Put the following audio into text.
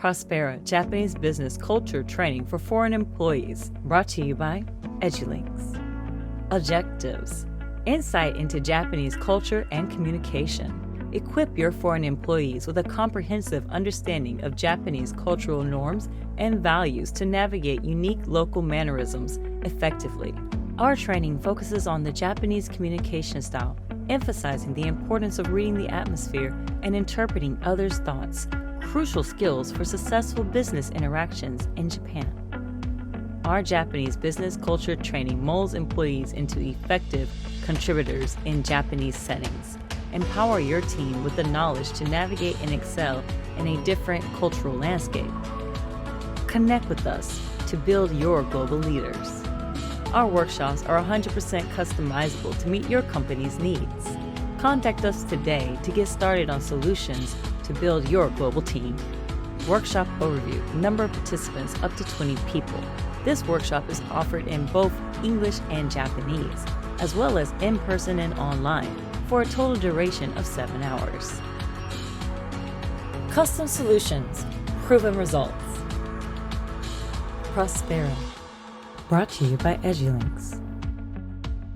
Prospera, Japanese business culture training for foreign employees, brought to you by EdulinX. Objectives: insight into Japanese culture and communication. Equip your foreign employees with a comprehensive understanding of Japanese cultural norms and values to navigate unique local mannerisms effectively. Our training focuses on the Japanese communication style, emphasizing the importance of reading the atmosphere and interpreting others' thoughts, crucial skills for successful business interactions in Japan. Our Japanese business culture training molds employees into effective contributors in Japanese settings. Empower your team with the knowledge to navigate and excel in a different cultural landscape. Connect with us to build your global leaders. Our workshops are 100% customizable to meet your company's needs. Contact us today to get started on solutions to build your global team. Workshop overview: number of participants up to 20 people. This workshop is offered in both English and Japanese, as well as in person and online, for a total duration of 7 hours. Custom solutions, proven results. Prospera, brought to you by EdulinX.